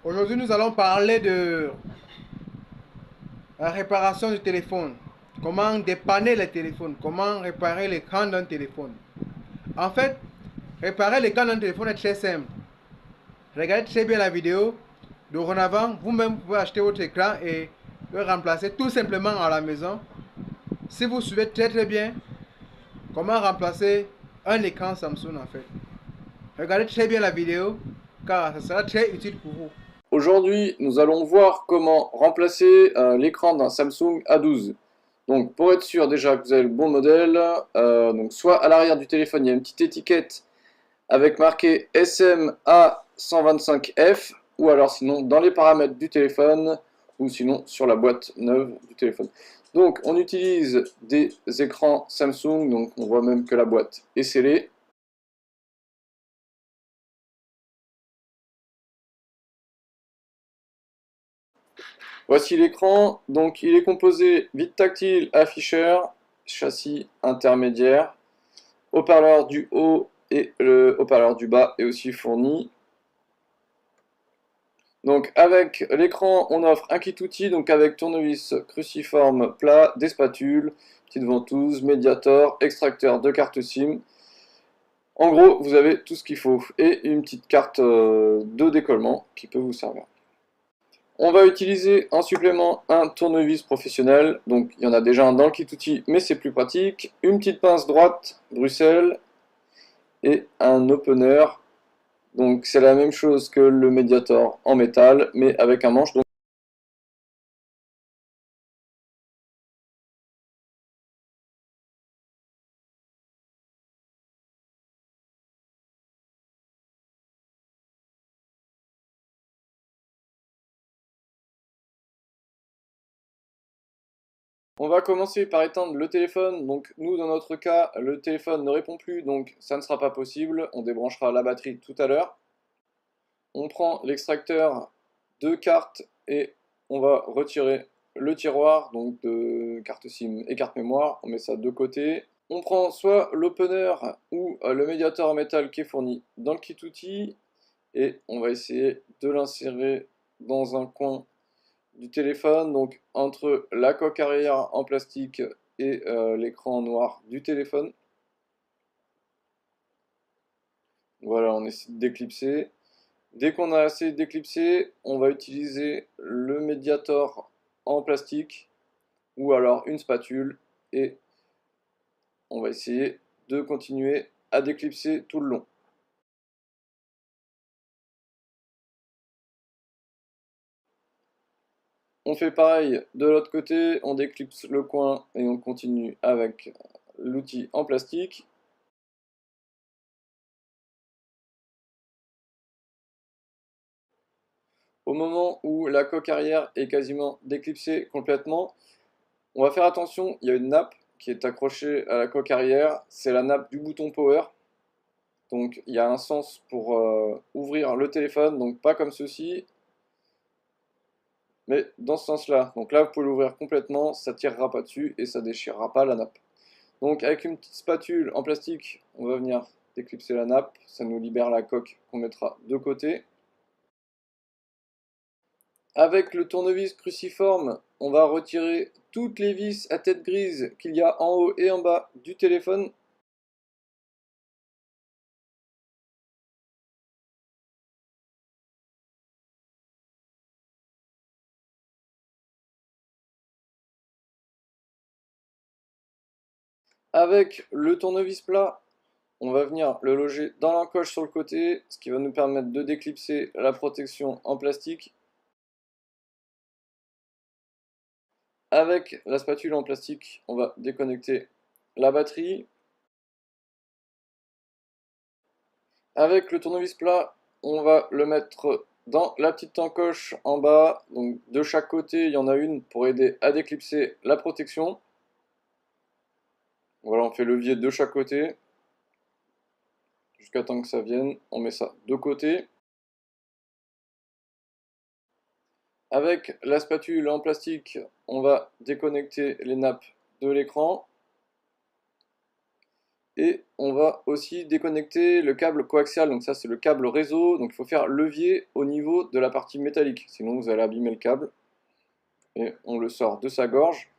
Aujourd'hui, nous allons parler de la réparation du téléphone. Comment dépanner les téléphones. Comment réparer l'écran d'un téléphone. En fait, réparer l'écran d'un téléphone est très simple. Regardez très bien la vidéo. Dorénavant, vous-même pouvez acheter votre écran et le remplacer tout simplement à la maison. Si vous suivez très bien comment remplacer un écran Samsung en fait. Regardez très bien la vidéo car ça sera très utile pour vous. Aujourd'hui, nous allons voir comment remplacer l'écran d'un Samsung A12. Donc, pour être sûr déjà que vous avez le bon modèle, donc soit à l'arrière du téléphone, il y a une petite étiquette avec marqué SMA125F, ou alors sinon dans les paramètres du téléphone, ou sinon sur la boîte neuve du téléphone. Donc, on utilise des écrans Samsung, donc on voit même que la boîte est scellée. Voici l'écran, donc il est composé vide tactile, afficheur, châssis intermédiaire, haut-parleur du haut et le haut-parleur du bas est aussi fourni. Donc avec l'écran, on offre un kit outil, donc avec tournevis cruciforme plat, des spatules, petite ventouse, médiator, extracteur de carte SIM. En gros, vous avez tout ce qu'il faut et une petite carte de décollement qui peut vous servir. On va utiliser en supplément un tournevis professionnel, donc il y en a déjà un dans le kit outil, mais c'est plus pratique. Une petite pince droite, Bruxelles, et un opener. Donc c'est la même chose que le Mediator en métal, mais avec un manche. On va commencer par éteindre le téléphone. Donc nous, dans notre cas, le téléphone ne répond plus, donc ça ne sera pas possible. On débranchera la batterie tout à l'heure. On prend l'extracteur de carte et on va retirer le tiroir donc de carte SIM et carte mémoire. On met ça de côté. On prend soit l'opener ou le médiator en métal qui est fourni dans le kit outil et on va essayer de l'insérer dans un coin du téléphone, donc entre la coque arrière en plastique et l'écran noir du téléphone. Voilà, on essaie de déclipser. Dès qu'on a assez d'éclipser, on va utiliser le médiator en plastique ou alors une spatule et on va essayer de continuer à déclipser tout le long. On fait pareil de l'autre côté, on déclipse le coin et on continue avec l'outil en plastique. Au moment où la coque arrière est quasiment déclipsée complètement, on va faire attention, il y a une nappe qui est accrochée à la coque arrière, c'est la nappe du bouton power. Donc il y a un sens pour ouvrir le téléphone, donc pas comme ceci, mais dans ce sens-là. Donc là, vous pouvez l'ouvrir complètement, ça ne tirera pas dessus et ça ne déchirera pas la nappe. Donc avec une petite spatule en plastique, on va venir déclipser la nappe, ça nous libère la coque qu'on mettra de côté. Avec le tournevis cruciforme, on va retirer toutes les vis à tête grise qu'il y a en haut et en bas du téléphone. Avec le tournevis plat, on va venir le loger dans l'encoche sur le côté, ce qui va nous permettre de déclipser la protection en plastique. Avec la spatule en plastique, on va déconnecter la batterie. Avec le tournevis plat, on va le mettre dans la petite encoche en bas. Donc de chaque côté, il y en a une pour aider à déclipser la protection. Voilà, on fait levier de chaque côté jusqu'à temps que ça vienne. On met ça de côté. Avec la spatule en plastique, on va déconnecter les nappes de l'écran. Et on va aussi déconnecter le câble coaxial, donc ça c'est le câble réseau, donc il faut faire levier au niveau de la partie métallique, sinon vous allez abîmer le câble. Et on le sort de sa gorge.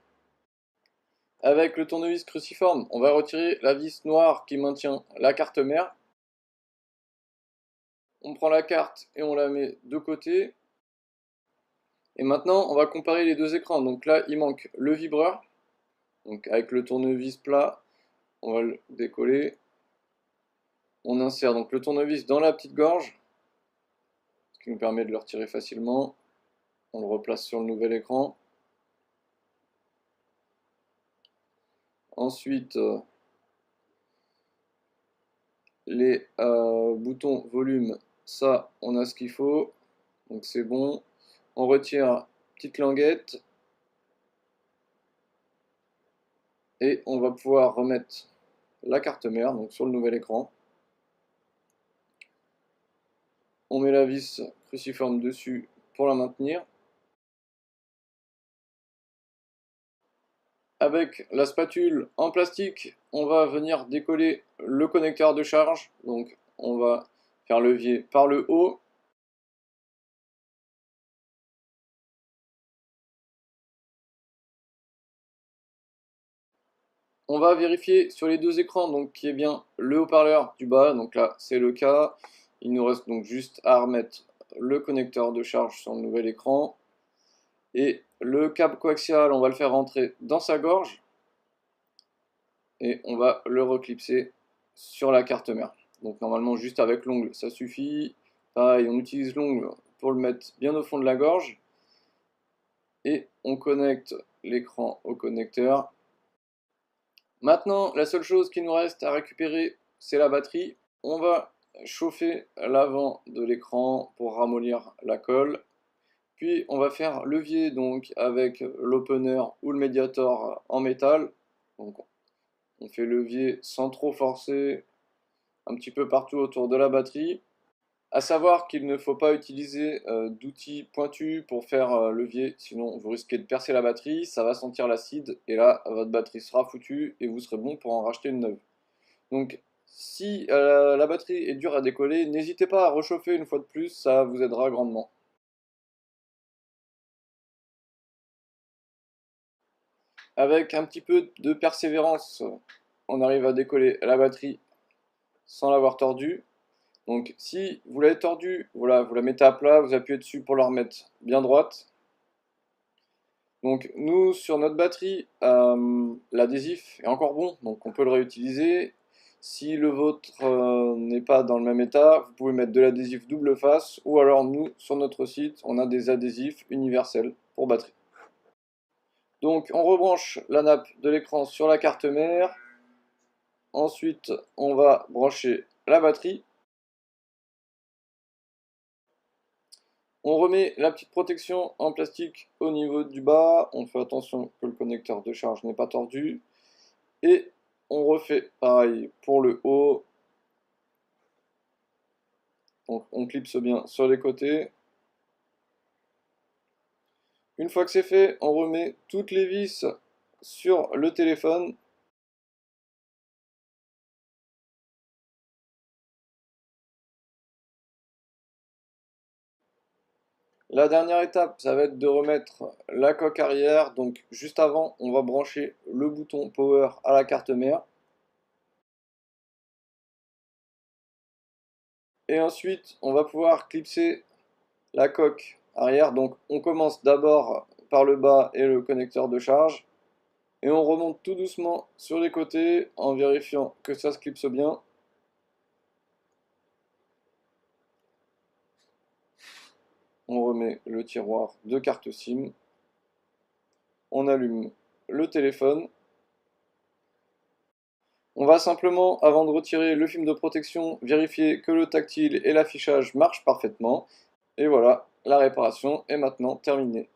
Avec le tournevis cruciforme, on va retirer la vis noire qui maintient la carte mère. On prend la carte et on la met de côté. Et maintenant, on va comparer les deux écrans. Donc là, il manque le vibreur. Donc avec le tournevis plat, on va le décoller. On insère donc le tournevis dans la petite gorge, ce qui nous permet de le retirer facilement. On le replace sur le nouvel écran. Ensuite, les boutons volume, ça, on a ce qu'il faut. Donc c'est bon. On retire petite languette. Et on va pouvoir remettre la carte mère donc sur le nouvel écran. On met la vis cruciforme dessus pour la maintenir. Avec la spatule en plastique, on va venir décoller le connecteur de charge. Donc on va faire levier par le haut. On va vérifier sur les deux écrans donc qui est bien le haut-parleur du bas. Donc là c'est le cas. Il nous reste donc juste à remettre le connecteur de charge sur le nouvel écran. Et le câble coaxial, on va le faire rentrer dans sa gorge. Et on va le reclipser sur la carte mère. Donc normalement juste avec l'ongle ça suffit. Pareil, on utilise l'ongle pour le mettre bien au fond de la gorge. Et on connecte l'écran au connecteur. Maintenant, la seule chose qui nous reste à récupérer, c'est la batterie. On va chauffer l'avant de l'écran pour ramollir la colle. Puis on va faire levier donc avec l'opener ou le médiator en métal. Donc on fait levier sans trop forcer, un petit peu partout autour de la batterie. A savoir qu'il ne faut pas utiliser d'outils pointus pour faire levier, sinon vous risquez de percer la batterie, ça va sentir l'acide, et là votre batterie sera foutue et vous serez bon pour en racheter une neuve. Donc si la batterie est dure à décoller, n'hésitez pas à rechauffer une fois de plus, ça vous aidera grandement. Avec un petit peu de persévérance, on arrive à décoller la batterie sans l'avoir tordue. Donc si vous l'avez tordue, voilà, vous la mettez à plat, vous appuyez dessus pour la remettre bien droite. Donc nous, sur notre batterie, l'adhésif est encore bon, donc on peut le réutiliser. Si le vôtre n'est pas dans le même état, vous pouvez mettre de l'adhésif double face, ou alors nous, sur notre site, on a des adhésifs universels pour batterie. Donc on rebranche la nappe de l'écran sur la carte mère. Ensuite, on va brancher la batterie. On remet la petite protection en plastique au niveau du bas. On fait attention que le connecteur de charge n'est pas tordu. Et on refait pareil pour le haut. Donc on clipse bien sur les côtés. Une fois que c'est fait, on remet toutes les vis sur le téléphone. La dernière étape, ça va être de remettre la coque arrière. Donc juste avant, on va brancher le bouton power à la carte mère. Et ensuite, on va pouvoir clipser la coque arrière. Donc on commence d'abord par le bas et le connecteur de charge. Et on remonte tout doucement sur les côtés en vérifiant que ça se clipse bien. On remet le tiroir de carte SIM. On allume le téléphone. On va simplement, avant de retirer le film de protection, vérifier que le tactile et l'affichage marchent parfaitement. Et voilà, la réparation est maintenant terminée.